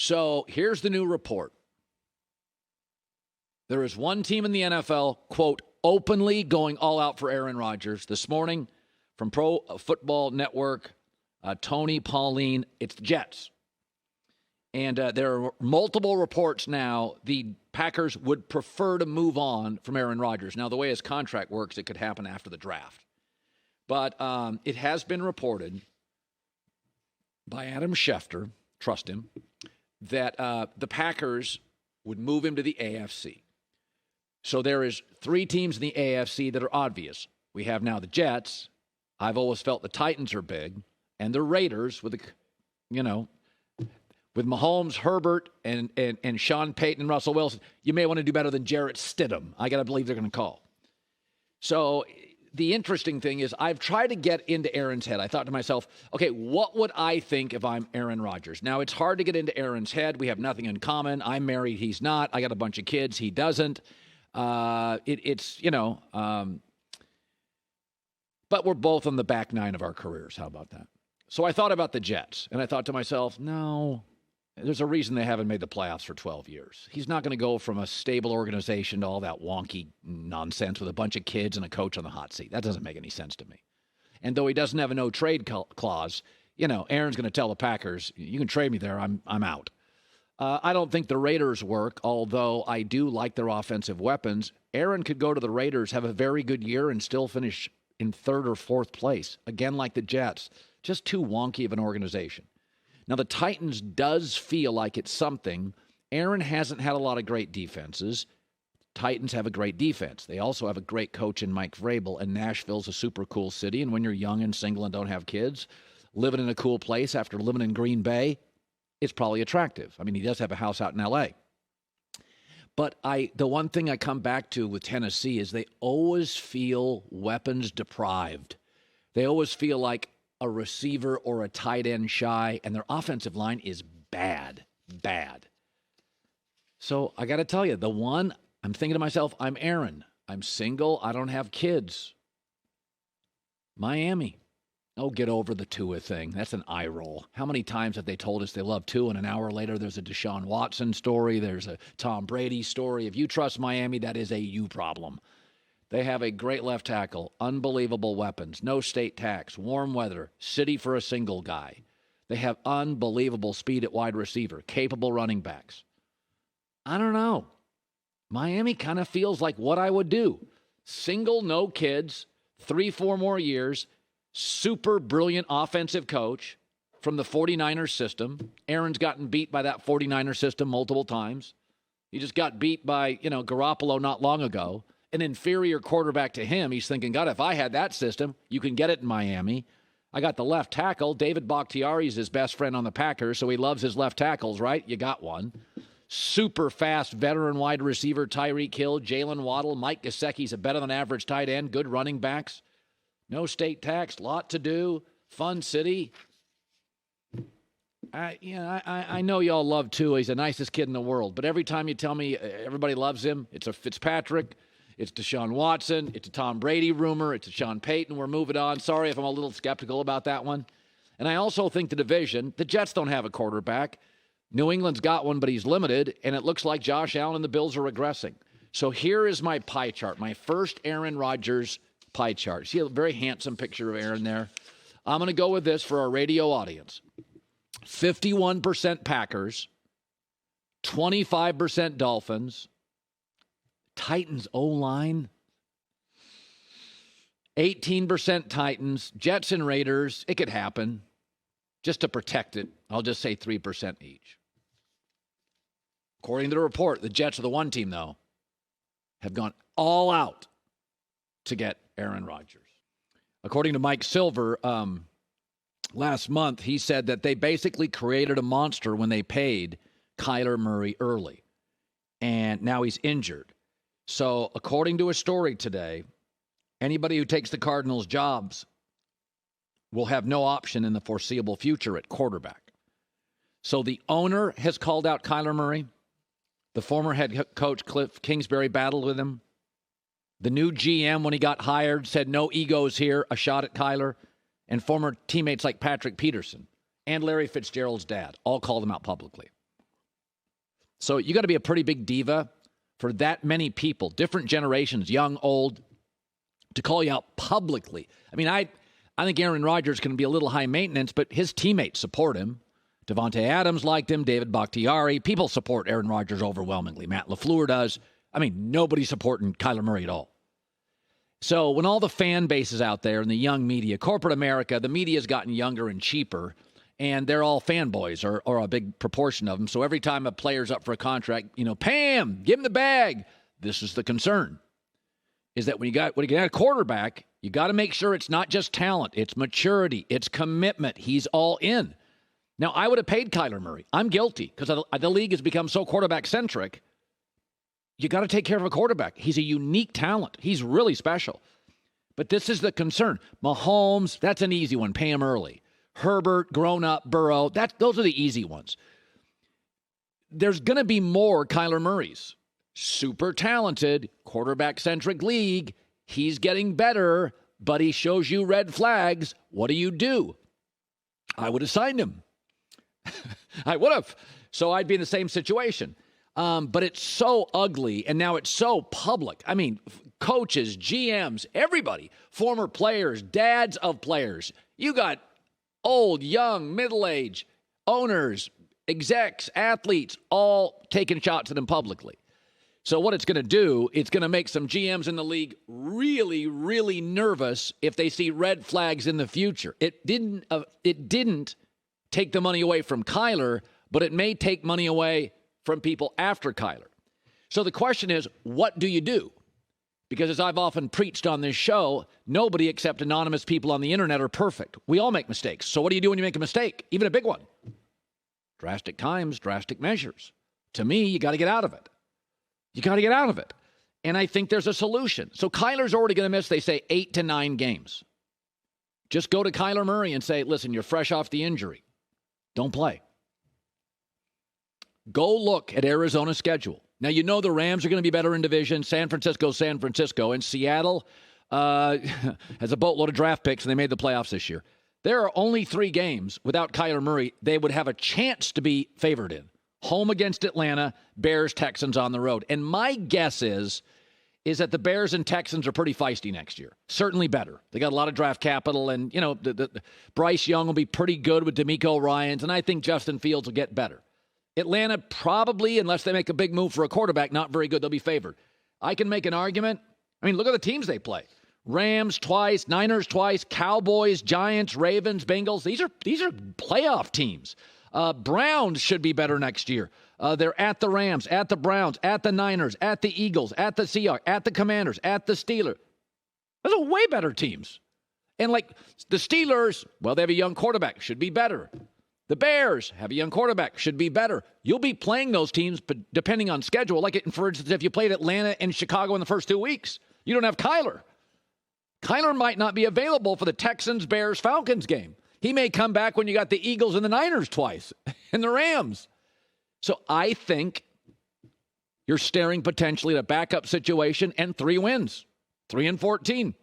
So here's the new report. There is one team in the NFL, quote, openly going all out for Aaron Rodgers. This morning from Pro Football Network, Tony Pauline, it's the Jets. And there are multiple reports now the Packers would prefer to move on from Aaron Rodgers. Now, the way his contract works, it could happen after the draft. But it has been reported by Adam Schefter, trust him, that the Packers would move him to the AFC. So there is 3 teams in the AFC that are obvious. We have now the Jets. I've always felt the Titans are big. And the Raiders with with Mahomes, Herbert, and Sean Payton and Russell Wilson. You may want to do better than Jarrett Stidham. I got to believe they're going to call. So the interesting thing is I've tried to get into Aaron's head. I thought to myself, okay, what would I think if I'm Aaron Rodgers? Now, it's hard to get into Aaron's head. We have nothing in common. I'm married. He's not. I got a bunch of kids. He doesn't. But we're both on the back 9 of our careers. How about that? So I thought about the Jets, and I thought to myself, no, there's a reason they haven't made the playoffs for 12 years. He's not going to go from a stable organization to all that wonky nonsense with a bunch of kids and a coach on the hot seat. That doesn't make any sense to me. And though he doesn't have a no-trade clause, Aaron's going to tell the Packers, you can trade me there, I'm out. I don't think the Raiders work, although I do like their offensive weapons. Aaron could go to the Raiders, have a very good year, and still finish in 3rd or 4th place. Again, like the Jets. Just too wonky of an organization. Now, the Titans does feel like it's something. Aaron hasn't had a lot of great defenses. Titans have a great defense. They also have a great coach in Mike Vrabel, and Nashville's a super cool city. And when you're young and single and don't have kids, living in a cool place after living in Green Bay, it's probably attractive. I mean, he does have a house out in L.A. But the one thing I come back to with Tennessee is they always feel weapons deprived. They always feel like a receiver or a tight end shy, and their offensive line is bad. So I got to tell you, the one, I'm thinking to myself, I'm Aaron. I'm single. I don't have kids. Miami. Oh, get over the Tua thing. That's an eye roll. How many times have they told us they love Tua, and an hour later there's a Deshaun Watson story, there's a Tom Brady story. If you trust Miami, that is a you problem. They have a great left tackle, unbelievable weapons, no state tax, warm weather, city for a single guy. They have unbelievable speed at wide receiver, capable running backs. I don't know. Miami kind of feels like what I would do. Single, no kids, 3-4 more years, super brilliant offensive coach from the 49ers system. Aaron's gotten beat by that 49ers system multiple times. He just got beat by, Garoppolo not long ago. An inferior quarterback to him. He's thinking, God, if I had that system, you can get it in Miami. I got the left tackle. David Bakhtiari is his best friend on the Packers, so he loves his left tackles, right? You got one. Super fast veteran wide receiver Tyreek Hill, Jalen Waddle, Mike Gesicki's a better-than-average tight end, good running backs. No state tax, lot to do, fun city. I know y'all love Tua. He's the nicest kid in the world. But every time you tell me everybody loves him, it's a Fitzpatrick, it's Deshaun Watson, it's a Tom Brady rumor, it's a Sean Payton. We're moving on. Sorry if I'm a little skeptical about that one. And I also think the division, the Jets don't have a quarterback. New England's got one, but he's limited, and it looks like Josh Allen and the Bills are regressing. So here is my pie chart, my first Aaron Rodgers pie chart. See a very handsome picture of Aaron there? I'm going to go with this for our radio audience. 51% Packers, 25% Dolphins, Titans O-line, 18% Titans, Jets and Raiders. It could happen. Just to protect it, I'll just say 3% each. According to the report, the Jets are the one team, though, have gone all out to get Aaron Rodgers. According to Mike Silver, last month, he said that they basically created a monster when they paid Kyler Murray early. And now he's injured. So according to a story today, anybody who takes the Cardinals' jobs will have no option in the foreseeable future at quarterback. So the owner has called out Kyler Murray. The former head coach, Cliff Kingsbury, battled with him. The new GM, when he got hired, said no egos here, a shot at Kyler. And former teammates like Patrick Peterson and Larry Fitzgerald's dad all called him out publicly. So you got to be a pretty big diva for that many people, different generations, young, old, to call you out publicly. I mean, I think Aaron Rodgers can be a little high maintenance, but his teammates support him. Devontae Adams liked him, David Bakhtiari. People support Aaron Rodgers overwhelmingly. Matt LaFleur does. I mean, nobody's supporting Kyler Murray at all. So when all the fan bases out there and the young media, corporate America, the media's gotten younger and cheaper, and they're all fanboys or a big proportion of them. So every time a player's up for a contract, pay him, give him the bag. This is the concern, is that when you got a quarterback, you got to make sure it's not just talent, it's maturity, it's commitment. He's all in. Now, I would have paid Kyler Murray. I'm guilty because the league has become so quarterback-centric. You got to take care of a quarterback. He's a unique talent. He's really special. But this is the concern. Mahomes, that's an easy one. Pay him early. Herbert, grown-up, Burrow, those are the easy ones. There's going to be more Kyler Murrays. Super talented, quarterback-centric league. He's getting better, but he shows you red flags. What do? I would have signed him. I would have. So I'd be in the same situation. But it's so ugly, and now it's so public. I mean, coaches, GMs, everybody, former players, dads of players. You got old, young, middle-aged, owners, execs, athletes, all taking shots at him publicly. So what it's going to do, it's going to make some GMs in the league really, really nervous if they see red flags in the future. It didn't take the money away from Kyler, but it may take money away from people after Kyler. So the question is, what do you do? Because as I've often preached on this show, nobody except anonymous people on the internet are perfect. We all make mistakes. So what do you do when you make a mistake? Even a big one. Drastic times, drastic measures. To me, you got to get out of it. You got to get out of it. And I think there's a solution. So Kyler's already going to miss, they say, 8 to 9 games. Just go to Kyler Murray and say, listen, you're fresh off the injury. Don't play. Go look at Arizona's schedule. Now, the Rams are going to be better in division. San Francisco. And Seattle has a boatload of draft picks, and they made the playoffs this year. There are only 3 games without Kyler Murray they would have a chance to be favored in. Home against Atlanta, Bears, Texans on the road. And my guess is that the Bears and Texans are pretty feisty next year. Certainly better. They got a lot of draft capital, and, the Bryce Young will be pretty good with DeMeco Ryans, and I think Justin Fields will get better. Atlanta probably, unless they make a big move for a quarterback, not very good. They'll be favored. I can make an argument. I mean, look at the teams they play. Rams twice, Niners twice, Cowboys, Giants, Ravens, Bengals. These are playoff teams. Browns should be better next year. They're at the Rams, at the Browns, at the Niners, at the Eagles, at the Seahawks, at the Commanders, at the Steelers. Those are way better teams. And like the Steelers, well, they have a young quarterback. Should be better. The Bears have a young quarterback. Should be better. You'll be playing those teams, but depending on schedule. Like, for instance, if you played Atlanta and Chicago in the first 2 weeks, you don't have Kyler. Kyler might not be available for the Texans, Bears, Falcons game. He may come back when you got the Eagles and the Niners twice and the Rams. So I think you're staring potentially at a backup situation and 3 wins, 3-14,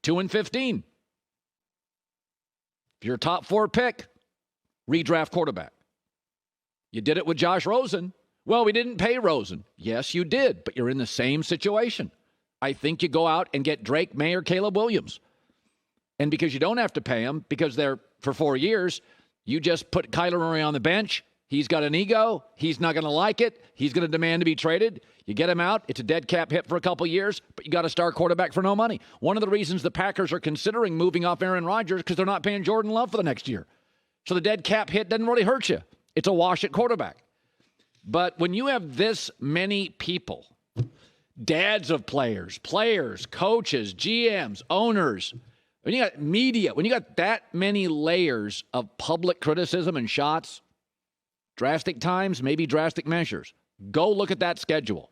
2-15. If you're a top 4 pick, redraft quarterback. You did it with Josh Rosen. Well, we didn't pay Rosen. Yes, you did, but you're in the same situation. I think you go out and get Drake May or Caleb Williams. And because you don't have to pay them, because they're for 4 years, you just put Kyler Murray on the bench. He's got an ego. He's not going to like it. He's going to demand to be traded. You get him out. It's a dead cap hit for a couple years, but you got a star quarterback for no money. One of the reasons the Packers are considering moving off Aaron Rodgers because they're not paying Jordan Love for the next year. So the dead cap hit doesn't really hurt you. It's a wash at quarterback. But when you have this many people, dads of players, coaches, GMs, owners, when you got media, when you got that many layers of public criticism and shots, drastic times, maybe drastic measures, go look at that schedule.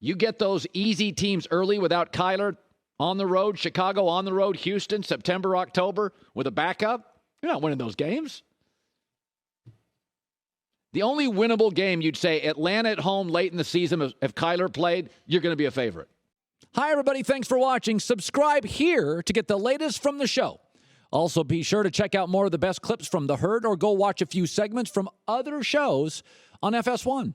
You get those easy teams early without Kyler on the road, Chicago on the road, Houston, September, October, with a backup. You're not winning those games. The only winnable game, you'd say, Atlanta at home late in the season, if Kyler played, you're going to be a favorite. Hi, everybody. Thanks for watching. Subscribe here to get the latest from the show. Also, be sure to check out more of the best clips from The Herd or go watch a few segments from other shows on FS1.